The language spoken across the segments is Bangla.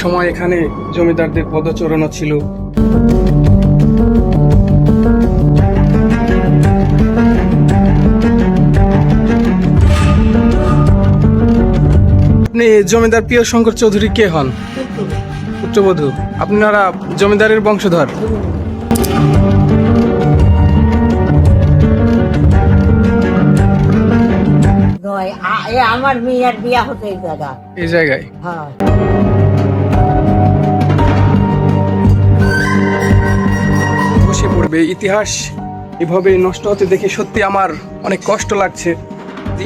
সময় এখানে জমিদারদের পদচারণা ছিল। আপনি জমিদার প্রিয় শঙ্কর চৌধুরী কে হন? পুত্রবধূ। আপনারা জমিদারের বংশধর? আমার মেয়ের বিয়া হতো এই জায়গায়। বসে পড়বে ইতিহাস এভাবে নষ্ট হতে দেখে সত্যি আমার অনেক কষ্ট লাগছে।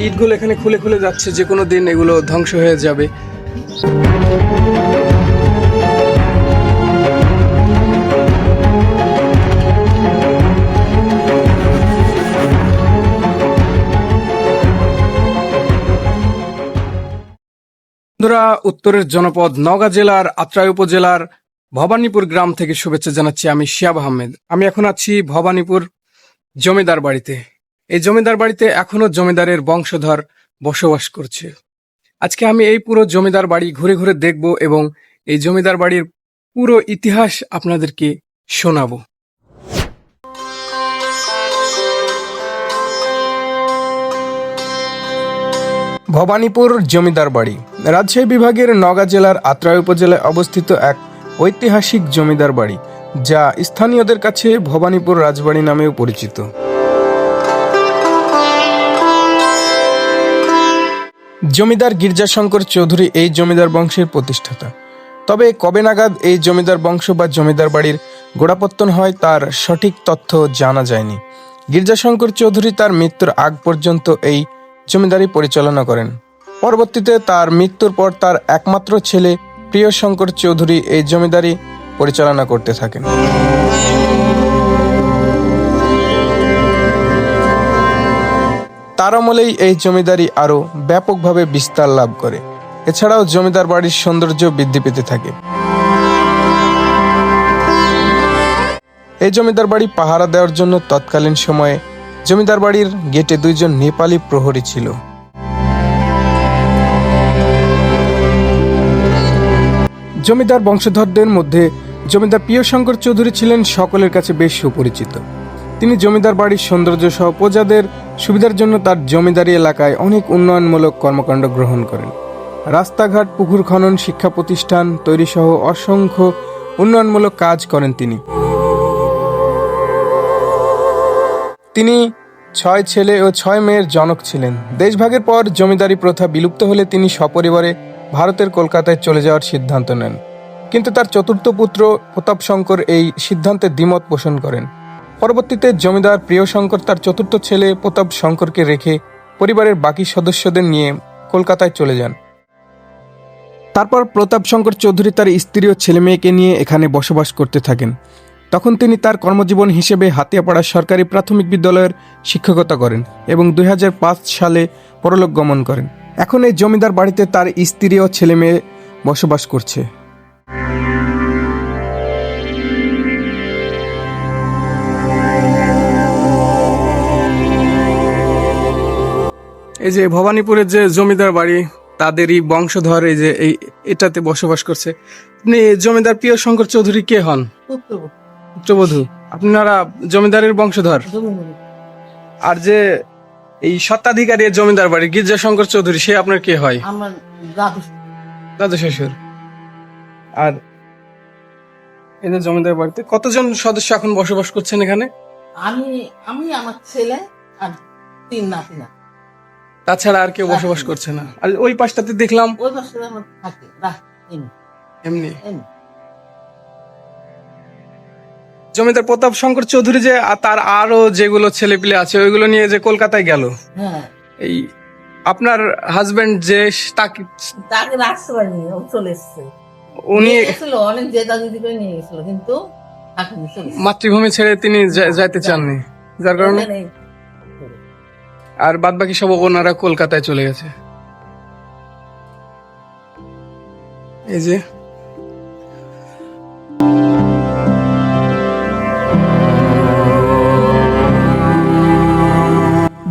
ইটগুলো এখানে খুলে খুলে যাচ্ছে, যে কোনো দিন এগুলো ধ্বংস হয়ে যাবে। উত্তরের জনপদ নওগাঁ জেলার আত্রাই উপজেলার ভবানীপুর গ্রাম থেকে শুভেচ্ছা জানাচ্ছি। আমি শিহাব আহমেদ। আমি এখন আছি ভবানীপুর জমিদার বাড়িতে। এই জমিদার বাড়িতে এখনো জমিদারের বংশধর বসবাস করছে। আজকে আমি এই পুরো জমিদার বাড়ি ঘুরে ঘুরে দেখব এবং এই জমিদার বাড়ির পুরো ইতিহাস আপনাদেরকে শোনাবো। ভবানীপুর জমিদার বাড়ি রাজশাহী বিভাগের নওগাঁ জেলার আত্রাই উপজেলায় অবস্থিত এক ঐতিহাসিক জমিদার বাড়ি, যা স্থানীয়দের কাছে ভবানীপুর রাজবাড়ি নামেও পরিচিত। জমিদার গির্জাশঙ্কর চৌধুরী এই জমিদার বংশের প্রতিষ্ঠাতা। তবে কবে নাগাদ এই জমিদার বংশ বা জমিদার বাড়ির গোড়াপত্তন হয় তার সঠিক তথ্য জানা যায়নি। গির্জাশঙ্কর চৌধুরী তার মৃত্যুর আগ পর্যন্ত এই জমিদারি পরিচালনা করেন। পরবর্তীতে তার মৃত্যুর পর তার একমাত্র ছেলে প্রিয় শঙ্কর চৌধুরী এই জমিদারি পরিচালনা করতে থাকেন। তার আমলেই এই জমিদারি আরো ব্যাপকভাবে বিস্তার লাভ করে। এছাড়াও জমিদার বাড়ির সৌন্দর্য বৃদ্ধি পেতে থাকে। এই জমিদার বাড়ি পাহারা দেওয়ার জন্য তৎকালীন সময়ে জমিদার বাড়ির গেটে 2 জন নেপালি প্রহরী ছিল। জমিদার বংশধরদের মধ্যে জমিদার প্রিয় শঙ্কর চৌধুরী ছিলেন সকলের কাছে বেশ সুপরিচিত। তিনি জমিদার বাড়ির সৌন্দর্য সহ প্রজাদের সুবিধার জন্য তার জমিদারি এলাকায় অনেক উন্নয়নমূলক কর্মকাণ্ড গ্রহণ করেন। রাস্তাঘাট, পুকুর খনন, শিক্ষা প্রতিষ্ঠান তৈরি সহ অসংখ্য উন্নয়নমূলক কাজ করেন তিনি 6 ছেলে ও 6 মেয়ের জনক ছিলেন। দেশভাগের পর জমিদারি প্রথা বিলুপ্ত হলে তিনি সপরিবারে ভারতের কলকাতায় চলে যাওয়ার সিদ্ধান্ত নেন। কিন্তু তার চতুর্থ পুত্র প্রতাপ শঙ্কর এই সিদ্ধান্তে দ্বিমত পোষণ করেন। পরবর্তীতে জমিদার প্রিয় শঙ্কর তার চতুর্থ ছেলে প্রতাপ শঙ্করকে রেখে পরিবারের বাকি সদস্যদের নিয়ে কলকাতায় চলে যান। তারপর প্রতাপ শঙ্কর চৌধুরী তার স্ত্রী ও ছেলে মেয়েকে নিয়ে এখানে বসবাস করতে থাকেন। তখন তিনি তার কর্মজীবন হিসেবে হাতিয়াপাড়া সরকারি প্রাথমিক বিদ্যালয়ের শিক্ষকতা করেন এবং 2005 সালে পরলোক গমন করেন। এখন এই জমিদার বাড়িতে তার স্ত্রী ও ছেলে মেয়ে বসবাস করছে। এই যে ভবানীপুরের যে জমিদার বাড়ি, তাদেরই বংশধর এই যে এটাতে বসবাস করছে। আপনি জমিদার প্রিয় শঙ্কর চৌধুরী কে হন? পুত্রবধূ। আপনারা জমিদারের বংশধর? আর যে এই স্বত্বাধিকারী জমিদার বাড়ি গির্জাশঙ্কর চৌধুরী, সে আপনার কে হয়? আমার দাদু শ্বশুর। আর এই যে জমিদার বাড়িতে কতজন সদস্য এখন বসবাস করছেন এখানে? আমি আমার ছেলে আর 3 নাতি। তাছাড়া আর কেউ বসবাস করছে না? আর ওই পাশটাতে দেখলাম ওই পাশে আমার থাকে এমনি। জমিদার প্রতাপ শঙ্কর চৌধুরী যে তার আরো যেগুলো ছেলেপিলে আছে ওইগুলো নিয়ে যে কলকাতায় গেল, এই আপনার হাজবেন্ড যে তাকে রাখতে পারেনি, ও চলে এসেছে। উনি অনেক জেদাজেদি করে নিয়ে গেছিল, কিন্তু মাতৃভূমি ছেড়ে তিনি যাইতে চাননি, যার কারণে আর বাদ বাকি সব ওনারা কলকাতায় চলে গেছে। এই যে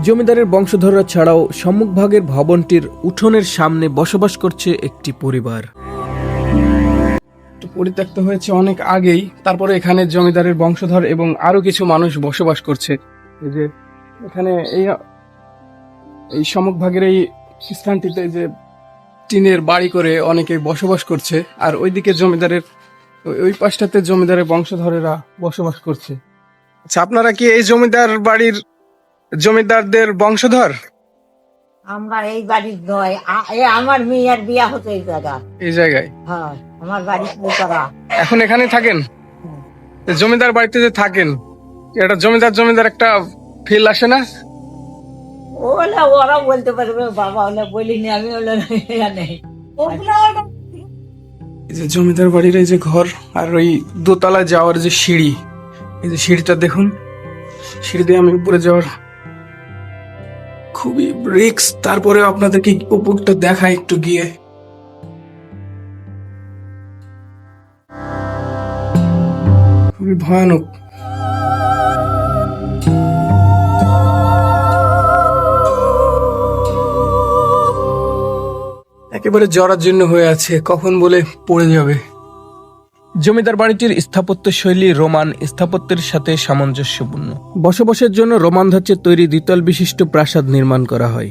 জমিদারের বংশধররা ছাড়াও সম্মুখভাগের ভবনটির উঠোনের সামনে বসবাস করছে একটি পরিবার। একটু পরিত্যক্ত হয়েছে অনেক আগেই, তারপরে এখানে জমিদারের বংশধর এবং আরো কিছু মানুষ বসবাস করছে। এই যে এখানে এই সম্মুখভাগের এই স্থানটিতে যে টিনের বাড়ি করে অনেকে বসবাস করছে, আর ওইদিকে জমিদারের ওই পাশটাতে জমিদারের বংশধরেরা বসবাস করছে। আচ্ছা, আপনারা কি এই জমিদার বাড়ির জমিদারদের বংশধর? আমরা এই বাড়ির নয়, আমার মেয়ের বিয়া হতো এই জায়গা। এই জায়গায়? হ্যাঁ, আমার বাড়ি করা। এখন এখানে থাকেন? জমিদার বাড়িতে যে থাকেন, এটা জমিদার একটা ফিল আসে না? ওলা ওরা বলতে পারবে, বাবা ওলা বলিনি, আমি ওলা নেই। এই যে জমিদার বাড়ির এই যে ঘর, আর ওই দোতলা যাওয়ার যে সিঁড়ি, এই যে সিঁড়িটা দেখুন, সিঁড়ি দিয়ে আমি উপরে যাওয়ার খুবই রিস্ক। তারপরে আপনাদেরকে উপরটা দেখাই একটু গিয়ে। খুবই ভয়ানক। একেবারে জরাজীর্ণ হয়ে আছে, কখন বলে পড়ে যাবে। জমিদার বাড়িটির স্থাপত্য শৈলী রোমান স্থাপত্যের সাথে সামঞ্জস্যপূর্ণ। বসবাসের জন্য রোমান ধাঁচে তৈরি দ্বিতল বিশিষ্ট প্রাসাদ নির্মাণ করা হয়।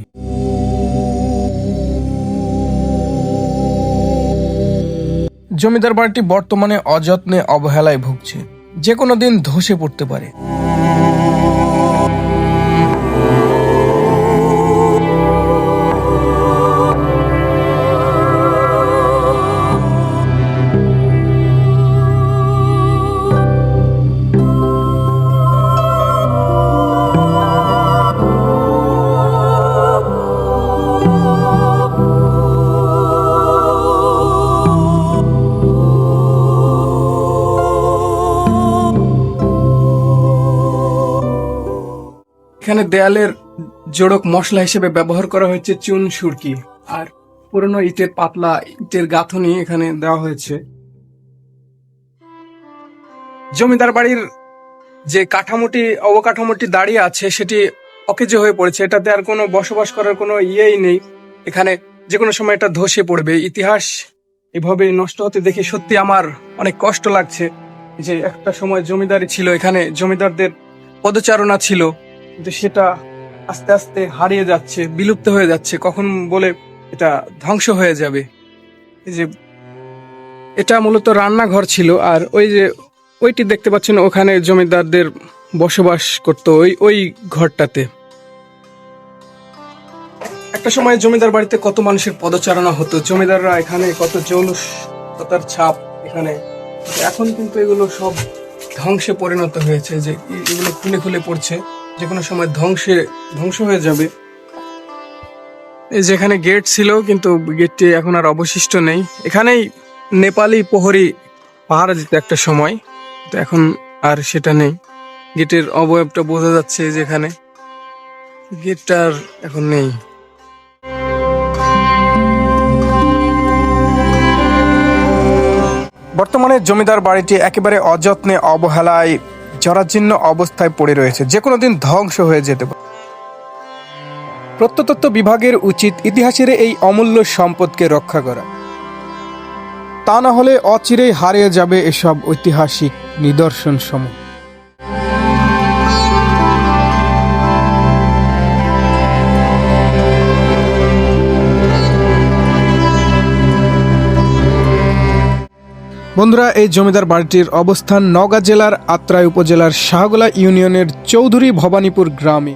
জমিদার বাড়িটি বর্তমানে অযত্নে অবহেলায় ভুগছে, যে কোনো দিন ধসে পড়তে পারে। এখানে দেয়ালের জোড়ক মশলা হিসেবে ব্যবহার করা হয়েছে চুন সুরকি, আর পুরনো ইটের পাতলা ইটের গাঁথনি এখানে দেওয়া হয়েছে। জমিদার বাড়ির যে অবকাঠামোটি দাঁড়িয়ে আছে সেটি অকেজো হয়ে পড়েছে, এটাতে আর কোনো বসবাস করার কোনো ইয়েই নেই। এখানে যে কোনো সময় এটা ধসে পড়বে। ইতিহাস এভাবে নষ্ট হতে দেখে সত্যি আমার অনেক কষ্ট লাগছে, যে একটা সময় জমিদারি ছিল, এখানে জমিদারদের পদচারণা ছিল, কিন্তু সেটা আস্তে আস্তে হারিয়ে যাচ্ছে, বিলুপ্ত হয়ে যাচ্ছে। কখন বলে এটা ধ্বংস হয়ে যাবে। এই যে এটা মূলত রান্নাঘর ছিল, আর ওই যে ওইটি দেখতে পাচ্ছেন, ওখানে জমিদারদের বসবাস করতো ওই ঘরটাতে। একটা সময় জমিদার বাড়িতে কত মানুষের পদচারণা হতো, জমিদাররা এখানে কত জৌলুসতার ছাপ এখানে। এখন কিন্তু এগুলো সব ধ্বংসে পরিণত হয়েছে, যে এগুলো খুলে খুলে পড়ছে, যে কোনো সময় ধ্বংস হয়ে যাবে। এই যেখানে গেট ছিল, কিন্তু গেটটি এখন আর অবশিষ্ট নেই। এখানেই নেপালি প্রহরী পাহারা দিত একটা সময়, তো এখন আর সেটা নেই। গেটের অবয়বটা বোঝা যাচ্ছে, যেখানে গেটটা আর এখন নেই। বর্তমানে জমিদার বাড়িটি একেবারে অযত্নে অবহেলায় জরাজীর্ণ অবস্থায় পড়ে রয়েছে, যে কোনো দিন ধ্বংস হয়ে যেতে পারে। প্রত্নতত্ত্ব বিভাগের উচিত ইতিহাসের এই অমূল্য সম্পদকে রক্ষা করা, তা না হলে অচিরেই হারিয়ে যাবে এসব ঐতিহাসিক নিদর্শন সমূহ। বন্ধুরা, এই জমিদার বাড়িটির অবস্থান নওগাঁ জেলার আত্রাই উপজেলার শাহগোলা ইউনিয়নের চৌধুরী ভবানীপুর গ্রামে।